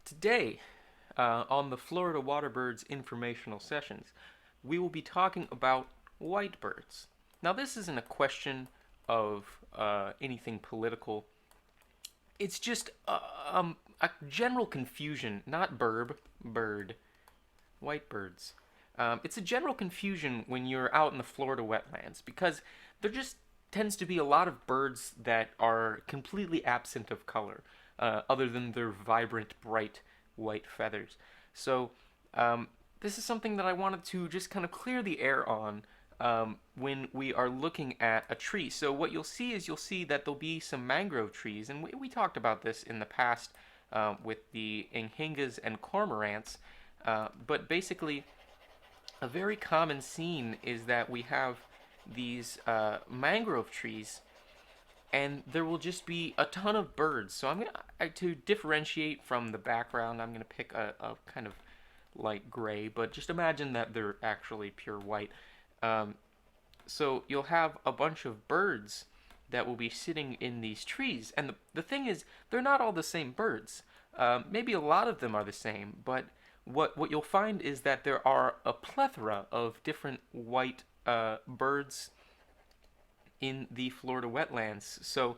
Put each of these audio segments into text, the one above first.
Today, on the Florida Waterbirds informational sessions, we will be talking about white birds. Now, this isn't a question of anything political. It's just a general confusion, not bird, white birds. It's a general confusion when you're out in the Florida wetlands because there just tends to be a lot of birds that are completely absent of color, other than their vibrant, bright white feathers. So, this is something that I wanted to just kind of clear the air on when we are looking at a tree. So, what you'll see is you'll see that there'll be some mangrove trees, and we talked about this in the past with the anhingas and cormorants. But basically, a very common scene is that we have these mangrove trees, and there will just be a ton of birds. So I'm gonna to differentiate from the background. I'm gonna pick a kind of light gray, but just imagine that they're actually pure white. Um, so you'll have a bunch of birds that will be sitting in these trees, and the thing is, they're not all the same birds. Maybe a lot of them are the same, but what you'll find is that there are a plethora of different white birds in the Florida wetlands. So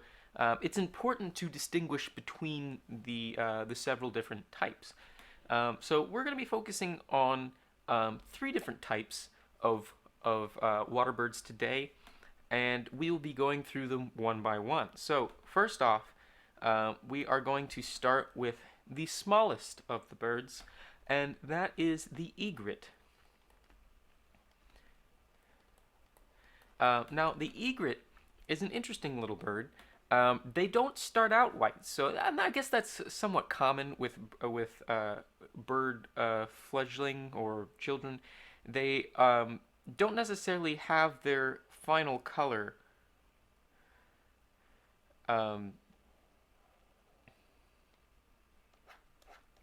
it's important to distinguish between the several different types. So we're going to be focusing on three different types of water birds today, and we will be going through them one by one. So first off, we are going to start with the smallest of the birds, and that is the egret. Now, the egret is an interesting little bird. They don't start out white, so I guess that's somewhat common with bird fledgling or children. They don't necessarily have their final color um,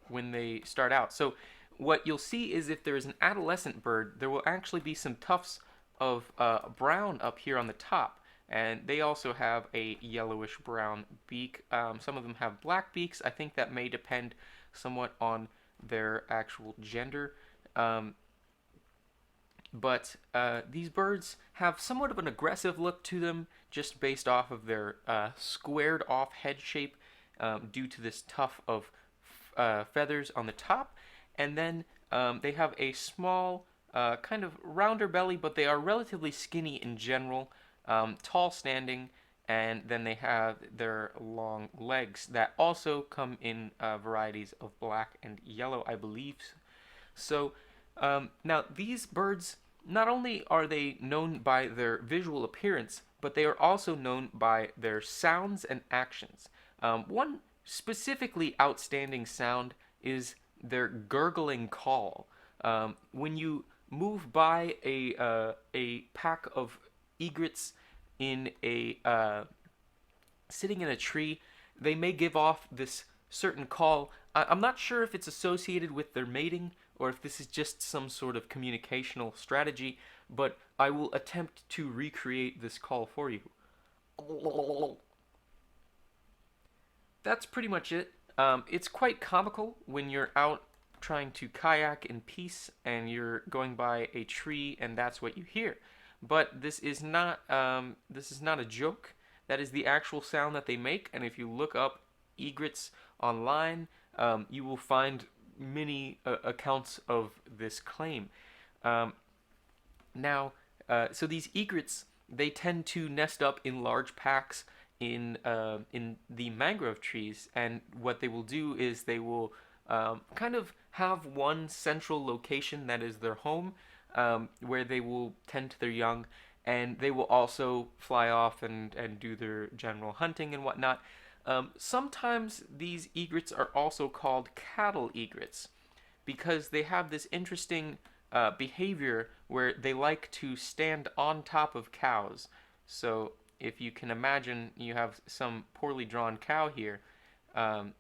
when they start out. So what you'll see is if there is an adolescent bird, there will actually be some tufts of brown up here on the top, and they also have a yellowish brown beak. Some of them have black beaks. I think that may depend somewhat on their actual gender. But these birds have somewhat of an aggressive look to them, just based off of their squared off head shape, due to this tuft of feathers on the top. And then they have a small, kind of rounder belly, but they are relatively skinny in general, tall standing, and then they have their long legs that also come in varieties of black and yellow, I believe. So now these birds, not only are they known by their visual appearance, but they are also known by their sounds and actions. One specifically outstanding sound is their gurgling call. When you move by a pack of egrets in a sitting in a tree, they may give off this certain call. I'm not sure if it's associated with their mating or if this is just some sort of communicational strategy, but I will attempt to recreate this call for you. That's pretty much it. It's quite comical when you're out trying to kayak in peace and you're going by a tree and that's what you hear. But this is not a joke. That is the actual sound that they make. And if you look up egrets online, you will find many accounts of this claim. Um, so these egrets, they tend to nest up in large packs in the mangrove trees, and what they will do is they will kind of have one central location that is their home, where they will tend to their young, and they will also fly off and do their general hunting and whatnot. Sometimes these egrets are also called cattle egrets because they have this interesting behavior where they like to stand on top of cows. So if you can imagine, you have some poorly drawn cow here. Um,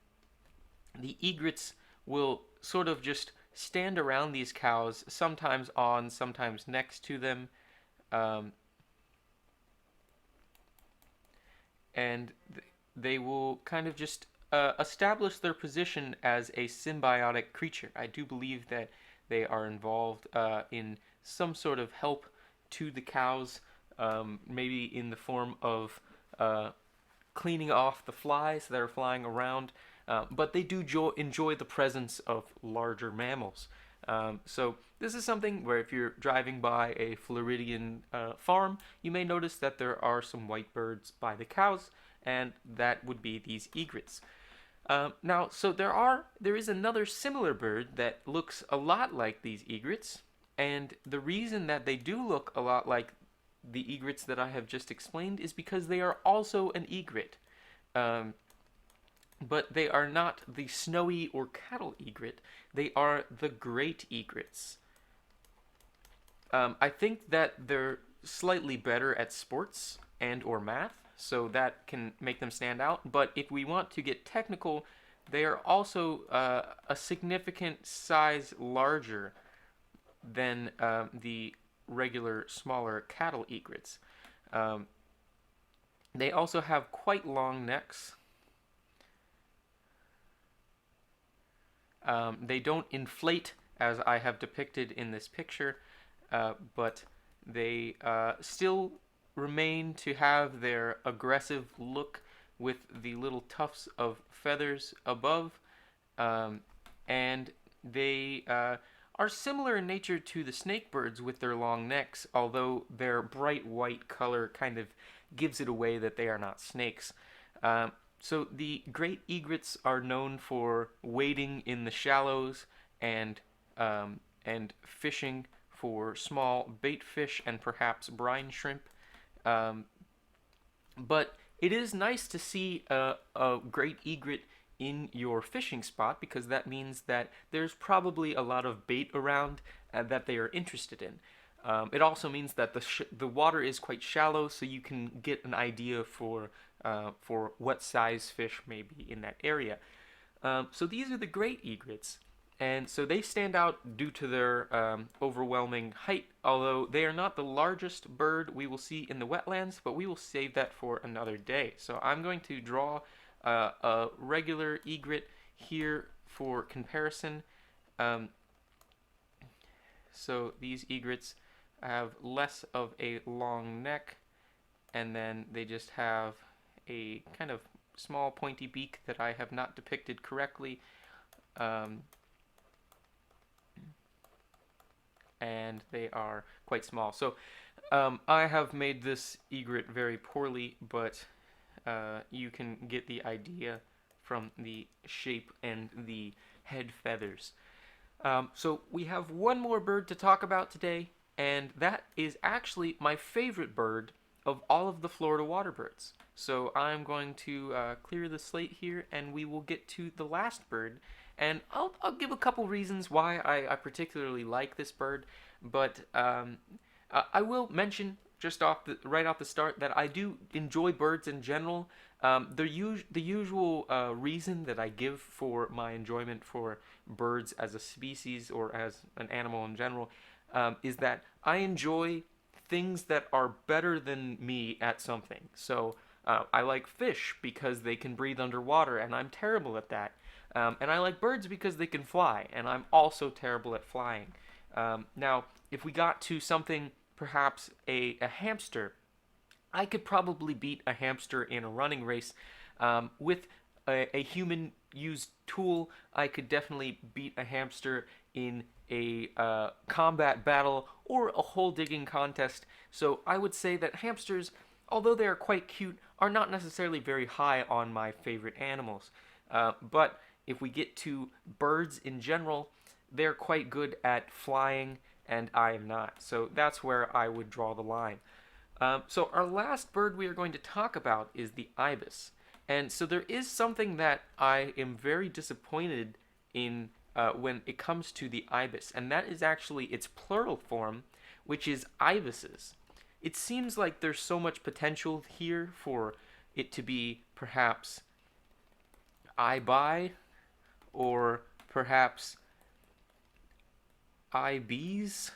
the egrets will sort of just stand around these cows, sometimes on, sometimes next to them, um, and they will kind of just establish their position as a symbiotic creature. I do believe that they are involved in some sort of help to the cows, maybe in the form of uh, cleaning off the flies that are flying around. But they do enjoy the presence of larger mammals. So this is something where if you're driving by a Floridian farm, you may notice that there are some white birds by the cows, and that would be these egrets. Now, so there is another similar bird that looks a lot like these egrets, and the reason that they do look a lot like the egrets that I have just explained is because they are also an egret. Um, but they are not the snowy or cattle egret. They are the great egrets. I think that they're slightly better at sports and or math, so that can make them stand out. But if we want to get technical, they are also a significant size larger than the regular smaller cattle egrets. Um, they also have quite long necks. They don't inflate as I have depicted in this picture, but they still remain to have their aggressive look with the little tufts of feathers above, um, and they are similar in nature to the snake birds with their long necks, although their bright white color kind of gives it away that they are not snakes. So the great egrets are known for wading in the shallows and fishing for small bait fish and perhaps brine shrimp. Um, but it is nice to see a great egret in your fishing spot because that means that there's probably a lot of bait around that they are interested in. It also means that the water is quite shallow, so you can get an idea for what size fish may be in that area. So these are the great egrets, and so they stand out due to their overwhelming height. Although they are not the largest bird we will see in the wetlands, but we will save that for another day. So I'm going to draw a regular egret here for comparison. Um, so these egrets have less of a long neck, and then they just have a kind of small pointy beak that I have not depicted correctly. Um, and they are quite small. So I have made this egret very poorly, but you can get the idea from the shape and the head feathers. So we have one more bird to talk about today, and that is actually my favorite bird of all of the Florida water birds. So I'm going to clear the slate here, and we will get to the last bird. And I'll give a couple reasons why I particularly like this bird, but I will mention just right off the start that I do enjoy birds in general. The usual reason that I give for my enjoyment for birds as a species or as an animal in general is that I enjoy things that are better than me at something. So I like fish because they can breathe underwater, and I'm terrible at that. And I like birds because they can fly, and I'm also terrible at flying. Now, if we got to something, perhaps a hamster, I could probably beat a hamster in a running race. With a human used tool, I could definitely beat a hamster in a combat battle or a hole digging contest. So I would say that hamsters, although they are quite cute, are not necessarily very high on my favorite animals. But if we get to birds in general, they're quite good at flying, and I am not. So that's where I would draw the line. So our last bird we are going to talk about is the ibis. And so there is something that I am very disappointed in when it comes to the ibis, and that is actually its plural form, which is ibises. It seems like there's so much potential here for it to be perhaps ibi or perhaps ibis.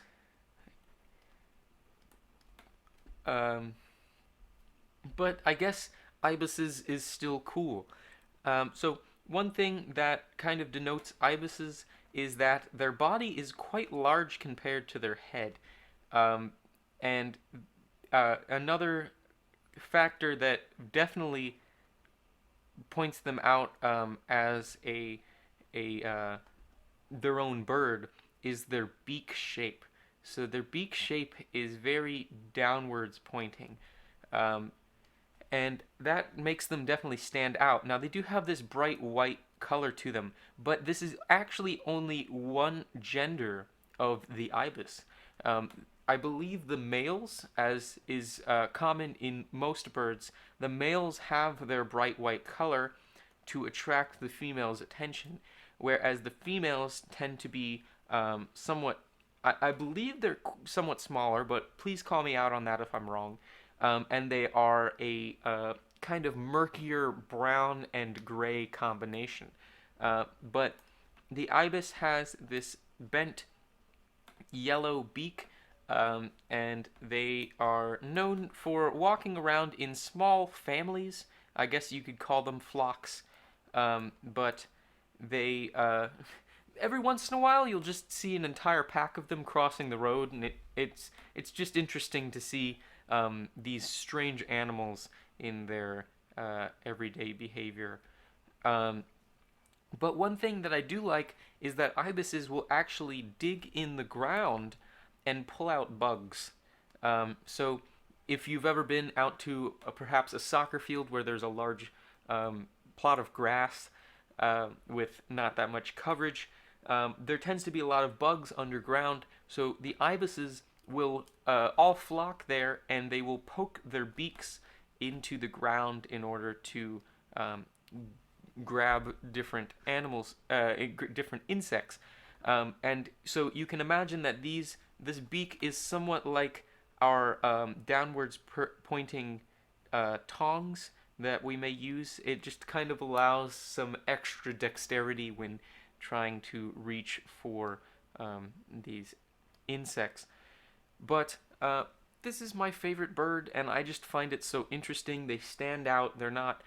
But I guess ibises is still cool. So one thing that kind of denotes ibises is that their body is quite large compared to their head. Um, and another factor that definitely points them out as a their own bird is their beak shape. So their beak shape is very downwards pointing. Um, and that makes them definitely stand out. Now, they do have this bright white color to them, but this is actually only one gender of the ibis. Um, I believe the males, as is common in most birds, the males have their bright white color to attract the females' attention, whereas the females tend to be somewhat. I believe they're somewhat smaller, but please call me out on that if I'm wrong. And they are a kind of murkier brown and gray combination. But the ibis has this bent yellow beak, and they are known for walking around in small families. I guess you could call them flocks, but they every once in a while you'll just see an entire pack of them crossing the road, and it's just interesting to see these strange animals in their everyday behavior. Um, but one thing that I do like is that ibises will actually dig in the ground and pull out bugs. So if you've ever been out to perhaps a soccer field where there's a large plot of grass with not that much coverage, there tends to be a lot of bugs underground. So the ibises will all flock there, and they will poke their beaks into the ground in order to grab different animals, different insects. And so you can imagine that this beak is somewhat like our downwards pointing tongs that we may use. It just kind of allows some extra dexterity when trying to reach for these insects. But this is my favorite bird, and I just find it so interesting. They stand out. They're not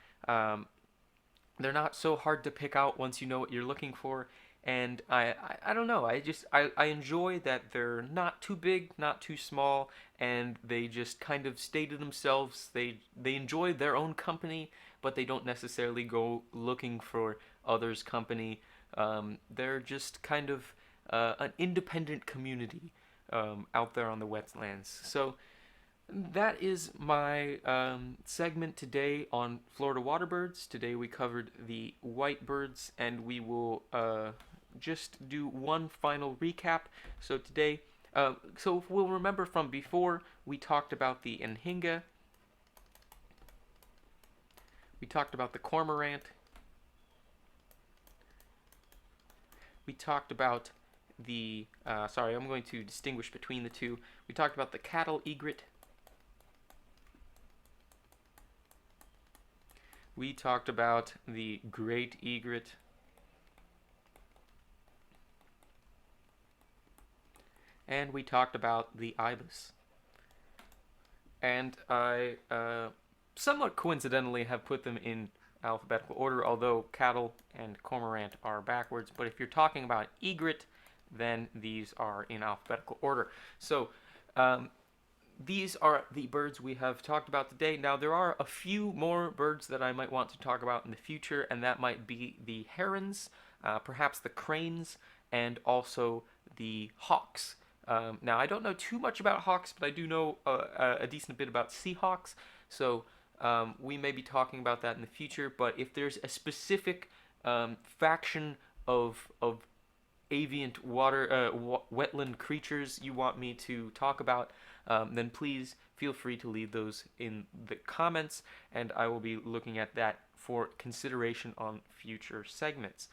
so hard to pick out once you know what you're looking for. And I don't know. I enjoy that they're not too big, not too small, and they just kind of stay to themselves. They enjoy their own company, but they don't necessarily go looking for others' company. They're just kind of an independent community out there on the wetlands. So that is my segment today on Florida water birds. Today we covered the white birds, and we will just do one final recap. So today, so if we'll remember from before, we talked about the anhinga, we talked about the cormorant, we talked about the, sorry, I'm going to distinguish between the two. We talked about the cattle egret. We talked about the great egret. And we talked about the ibis. And I somewhat coincidentally have put them in alphabetical order, although cattle and cormorant are backwards. But if you're talking about egret, then these are in alphabetical order. So these are the birds we have talked about today. Now, there are a few more birds that I might want to talk about in the future, and that might be the herons, perhaps the cranes, and also the hawks. Now, I don't know too much about hawks, but I do know a decent bit about seahawks, so we may be talking about that in the future. But if there's a specific faction of avian water wetland creatures you want me to talk about, then please feel free to leave those in the comments, and I will be looking at that for consideration on future segments.